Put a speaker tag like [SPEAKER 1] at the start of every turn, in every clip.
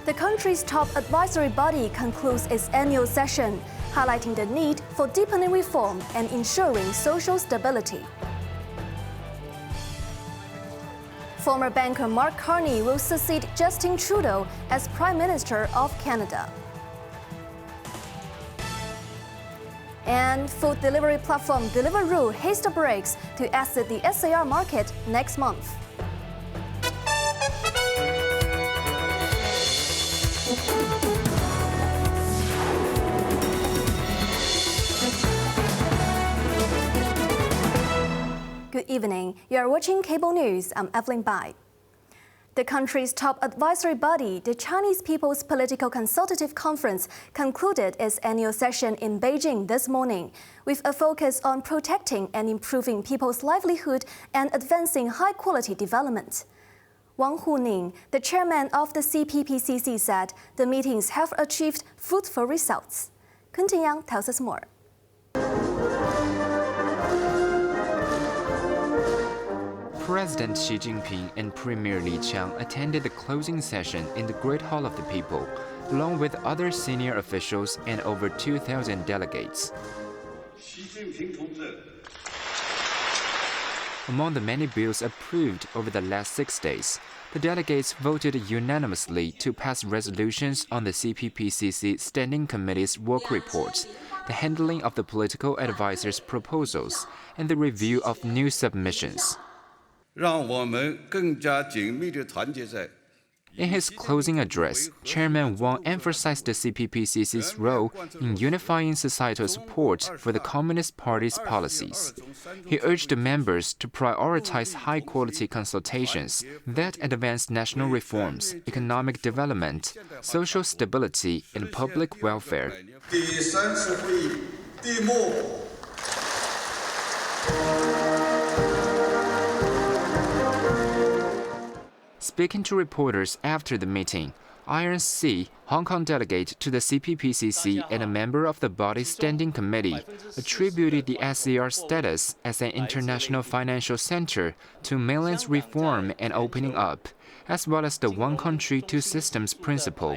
[SPEAKER 1] The country's top advisory body concludes its annual session, highlighting the need for deepening reform and ensuring social stability. Former banker Mark Carney will succeed Justin Trudeau as Prime Minister of Canada. And food delivery platform Deliveroo hits the brakes to exit the SAR market next month. Good evening. You are watching Cable News. I'm Evelyn Bai. The country's top advisory body, the Chinese People's Political Consultative Conference, concluded its annual session in Beijing this morning, with a focus on protecting and improving people's livelihood and advancing high-quality development. Wang Huning, the chairman of the CPPCC, said the meetings have achieved fruitful results. Kun Tingyang tells us more.
[SPEAKER 2] President Xi Jinping and Premier Li Qiang attended the closing session in the Great Hall of the People, along with other senior officials and over 2,000 delegates. Among the many bills approved over the last 6 days, the delegates voted unanimously to pass resolutions on the CPPCC Standing Committee's work reports, the handling of the political advisors' proposals, and the review of new submissions. In his closing address, Chairman Wang emphasized the CPPCC's role in unifying societal support for the Communist Party's policies. He urged the members to prioritize high-quality consultations that advance national reforms, economic development, social stability, and public welfare. Speaking to reporters after the meeting, Iron C, Hong Kong delegate to the CPPCC and a member of the body's standing committee, attributed the SAR status as an international financial center to mainland's reform and opening up, as well as the one country, two systems principle.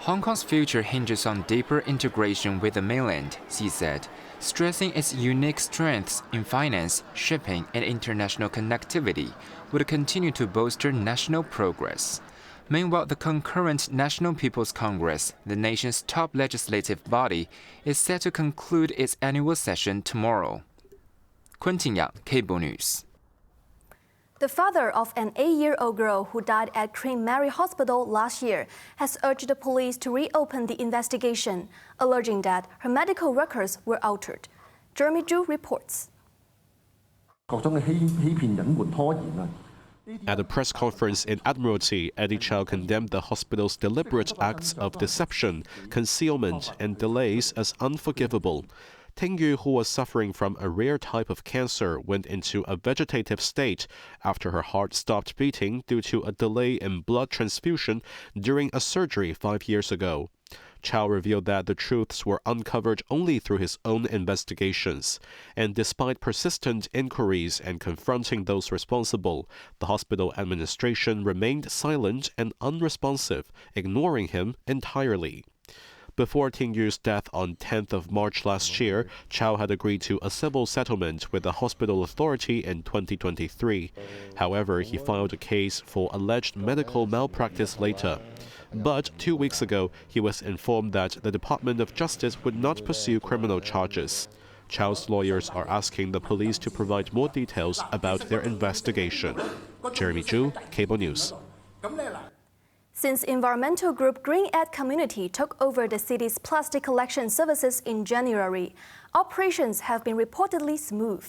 [SPEAKER 2] Hong Kong's future hinges on deeper integration with the mainland, Xi said, stressing its unique strengths in finance, shipping, and international connectivity would continue to bolster national progress. Meanwhile, the concurrent National People's Congress, the nation's top legislative body, is set to conclude its annual session tomorrow. Kun Tingyang, Cable News.
[SPEAKER 1] The father of an 8-year-old girl who died at Queen Mary Hospital last year has urged the police to reopen the investigation, alleging that her medical records were altered. Jeremy Zhu reports.
[SPEAKER 3] At a press conference in Admiralty, Eddie Chow condemned the hospital's deliberate acts of deception, concealment, and delays as unforgivable. Ting Yu, who was suffering from a rare type of cancer, went into a vegetative state after her heart stopped beating due to a delay in blood transfusion during a surgery 5 years ago. Chow revealed that the truths were uncovered only through his own investigations. And despite persistent inquiries and confronting those responsible, the hospital administration remained silent and unresponsive, ignoring him entirely. Before Ting Yu's death on 10th of March last year, Chow had agreed to a civil settlement with the hospital authority in 2023. However, he filed a case for alleged medical malpractice later. But 2 weeks ago, he was informed that the Department of Justice would not pursue criminal charges. Chow's lawyers are asking the police to provide more details about their investigation. Jeremy Zhu, Cable News.
[SPEAKER 1] Since environmental group Green Ed Community took over the city's plastic collection services in January, operations have been reportedly smooth.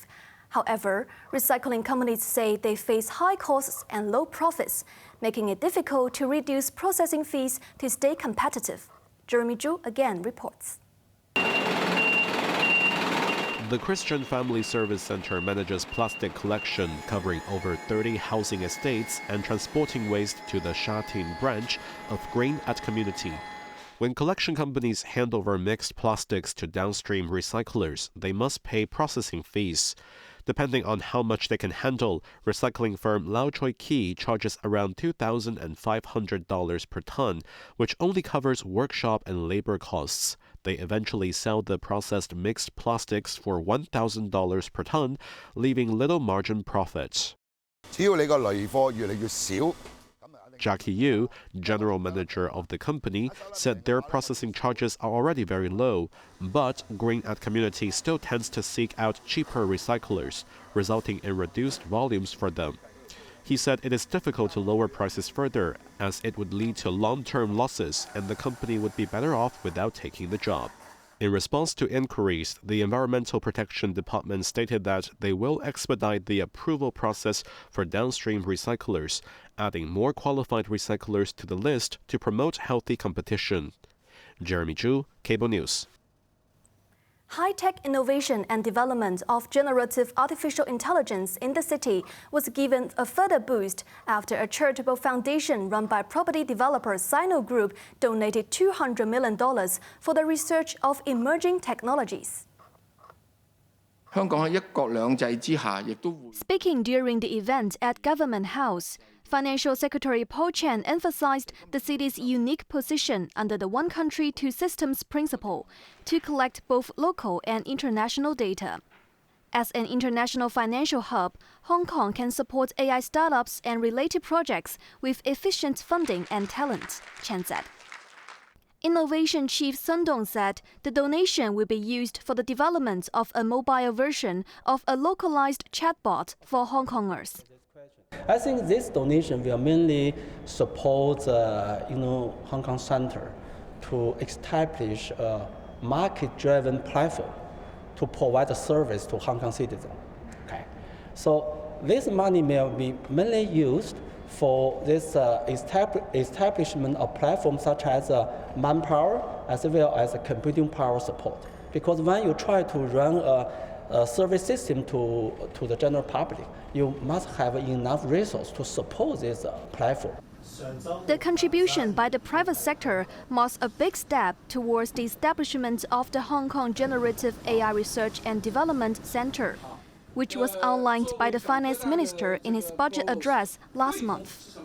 [SPEAKER 1] However, recycling companies say they face high costs and low profits, making it difficult to reduce processing fees to stay competitive. Jeremy Zhu again reports.
[SPEAKER 3] The Christian Family Service Center manages plastic collection covering over 30 housing estates and transporting waste to the Sha Tin branch of Green Ed Community. When collection companies hand over mixed plastics to downstream recyclers, they must pay processing fees. Depending on how much they can handle, recycling firm Lao Choi Kee charges around $2,500 per ton, which only covers workshop and labor costs. They eventually sell the processed mixed plastics for $1,000 per ton, leaving little margin profit. Jackie Yu, general manager of the company, said their processing charges are already very low, but Green at Community still tends to seek out cheaper recyclers, resulting in reduced volumes for them. He said it is difficult to lower prices further, as it would lead to long-term losses and the company would be better off without taking the job. In response to inquiries, the Environmental Protection Department stated that they will expedite the approval process for downstream recyclers, adding more qualified recyclers to the list to promote healthy competition. Jeremy Zhu, Cable News.
[SPEAKER 1] High-tech innovation and development of generative artificial intelligence in the city was given a further boost after a charitable foundation run by property developer Sino Group donated $200 million for the research of emerging technologies. Speaking during the event at Government House, Financial Secretary Paul Chan emphasized the city's unique position under the One Country, Two Systems principle to collect both local and international data. As an international financial hub, Hong Kong can support AI startups and related projects with efficient funding and talent, Chan said. Innovation Chief Sun Dong said the donation will be used for the development of a mobile version of a localized chatbot for Hong Kongers.
[SPEAKER 4] I think this donation will mainly support Hong Kong Center to establish a market-driven platform to provide a service to Hong Kong citizens. Okay. So this money will be mainly used for this establishment of platforms such as manpower as well as computing power support. Because when you try to run a service system to the general public, you must have enough resources to support this platform.
[SPEAKER 1] The contribution by the private sector marks a big step towards the establishment of the Hong Kong Generative AI Research and Development Center, which was outlined by the finance minister in his budget address last month.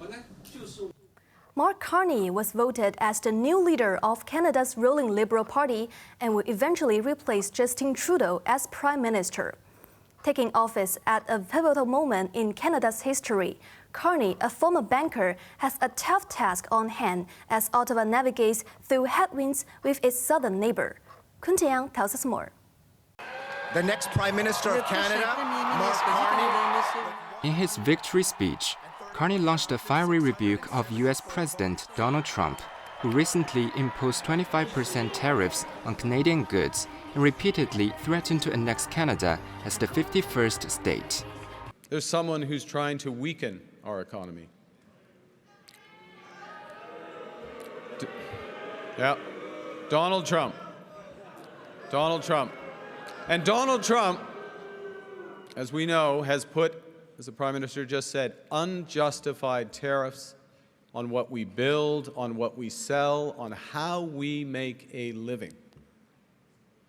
[SPEAKER 1] Mark Carney was voted as the new leader of Canada's ruling Liberal Party and will eventually replace Justin Trudeau as Prime Minister. Taking office at a pivotal moment in Canada's history, Carney, a former banker, has a tough task on hand as Ottawa navigates through headwinds with its southern neighbor. Kun Tian tells us more.
[SPEAKER 5] The next Prime Minister of Canada, Mark Carney.
[SPEAKER 2] In his victory speech, Carney launched a fiery rebuke of U.S. President Donald Trump, who recently imposed 25% tariffs on Canadian goods and repeatedly threatened to annex Canada as the 51st state.
[SPEAKER 6] There's someone who's trying to weaken our economy. Donald Trump. And Donald Trump, as we know, has put, as the Prime Minister just said, unjustified tariffs on what we build, on what we sell, on how we make a living.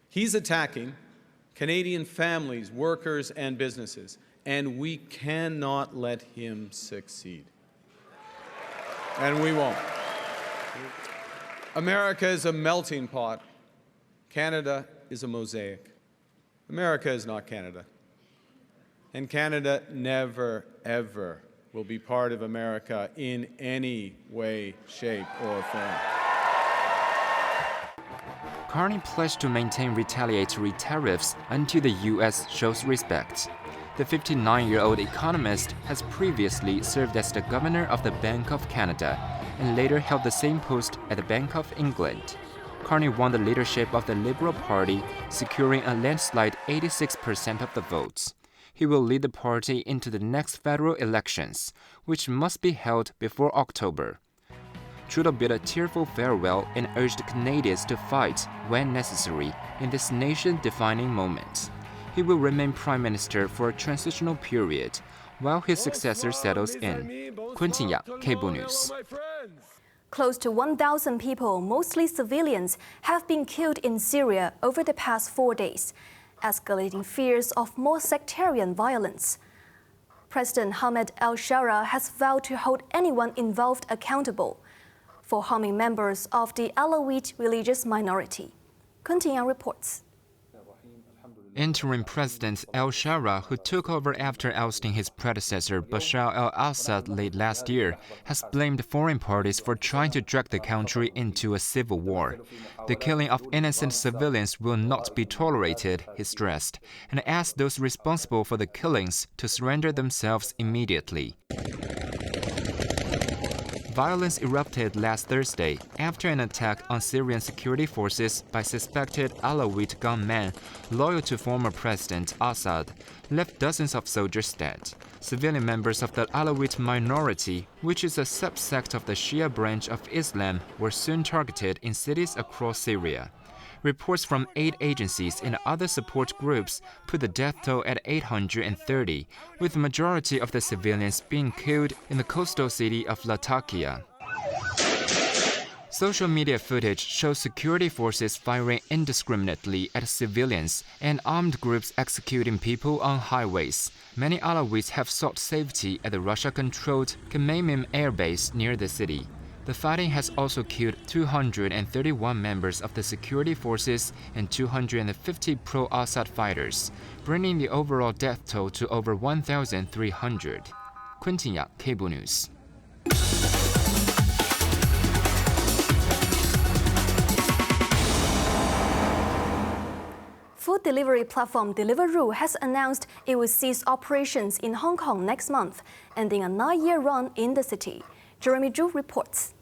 [SPEAKER 6] He's attacking Canadian families, workers, and businesses, and we cannot let him succeed. And we won't. America is a melting pot. Canada is a mosaic. America is not Canada. And Canada never, ever will be part of America in any way, shape, or form.
[SPEAKER 2] Carney pledged to maintain retaliatory tariffs until the U.S. shows respect. The 59-year-old economist has previously served as the governor of the Bank of Canada and later held the same post at the Bank of England. Carney won the leadership of the Liberal Party, securing a landslide 86% of the votes. He will lead the party into the next federal elections, which must be held before October. Trudeau bid a tearful farewell and urged Canadians to fight when necessary in this nation-defining moment. He will remain Prime Minister for a transitional period while his successor settles in. Kun Tian, Cable News.
[SPEAKER 1] Close to 1,000 people, mostly civilians, have been killed in Syria over the past 4 days. escalating fears of more sectarian violence. President Hamid al-Shara has vowed to hold anyone involved accountable for harming members of the Alawite religious minority. Kun Tingyang reports.
[SPEAKER 2] Interim President al-Shara, who took over after ousting his predecessor Bashar al-Assad late last year, has blamed foreign parties for trying to drag the country into a civil war. The killing of innocent civilians will not be tolerated, he stressed, and asked those responsible for the killings to surrender themselves immediately. Violence erupted last Thursday after an attack on Syrian security forces by suspected Alawite gunmen loyal to former President Assad left dozens of soldiers dead. Civilian members of the Alawite minority, which is a subsect of the Shia branch of Islam, were soon targeted in cities across Syria. Reports from aid agencies and other support groups put the death toll at 830, with the majority of the civilians being killed in the coastal city of Latakia. Social media footage shows security forces firing indiscriminately at civilians and armed groups executing people on highways. Many Alawites have sought safety at the Russia-controlled Khmeimim air base near the city. The fighting has also killed 231 members of the security forces and 250 pro-Assad fighters, bringing the overall death toll to over 1,300. Kun Tingyang, Cable News.
[SPEAKER 1] Food delivery platform Deliveroo has announced it will cease operations in Hong Kong next month, ending a 9-year run in the city. Jeremy Zhu reports.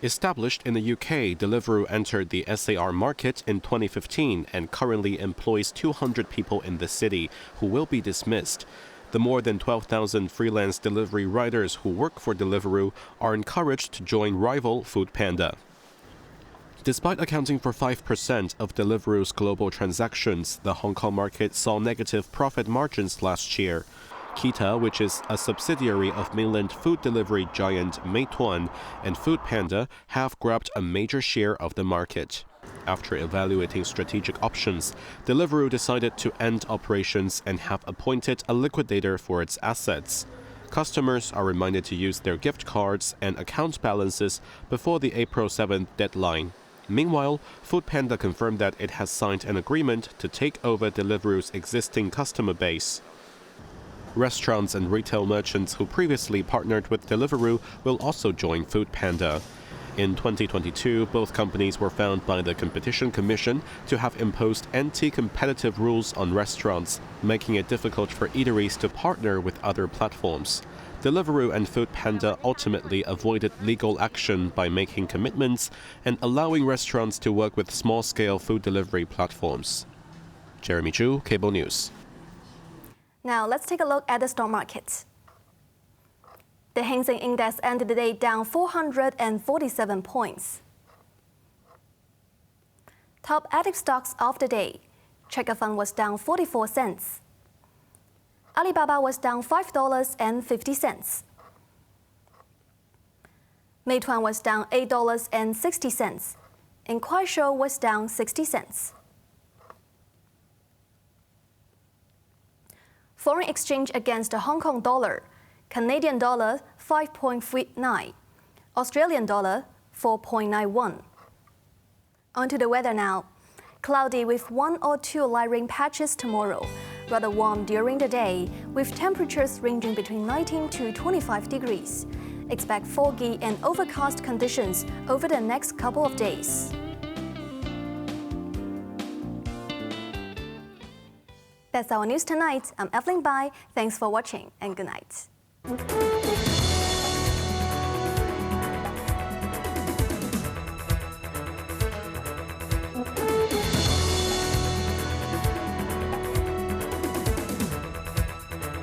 [SPEAKER 3] Established in the UK, Deliveroo entered the SAR market in 2015 and currently employs 200 people in the city who will be dismissed. The more than 12,000 freelance delivery riders who work for Deliveroo are encouraged to join rival Foodpanda. Despite accounting for 5% of Deliveroo's global transactions, the Hong Kong market saw negative profit margins last year. Kita, which is a subsidiary of mainland food delivery giant Meituan, and Foodpanda have grabbed a major share of the market. After evaluating strategic options, Deliveroo decided to end operations and have appointed a liquidator for its assets. Customers are reminded to use their gift cards and account balances before the April 7th deadline. Meanwhile, Foodpanda confirmed that it has signed an agreement to take over Deliveroo's existing customer base. Restaurants and retail merchants who previously partnered with Deliveroo will also join Foodpanda. In 2022, both companies were found by the Competition Commission to have imposed anti-competitive rules on restaurants, making it difficult for eateries to partner with other platforms. Deliveroo and Foodpanda ultimately avoided legal action by making commitments and allowing restaurants to work with small-scale food delivery platforms. Jeremy Zhu, Cable News.
[SPEAKER 1] Now let's take a look at the stock market. The Hang Seng Index ended the day down 447 points. Top active stocks of the day. Checker Fund was down 44 cents. Alibaba was down $5.50. Meituan was down $8.60. And Kuaishou was down 60 cents. Foreign exchange against the Hong Kong dollar. Canadian dollar 5.39, Australian dollar 4.91. On to the weather now. Cloudy with 1 or 2 light rain patches tomorrow. Rather warm during the day, with temperatures ranging between 19 to 25 degrees. Expect foggy and overcast conditions over the next couple of days. That's our news tonight. I'm Evelyn Bai. Thanks for watching and good night.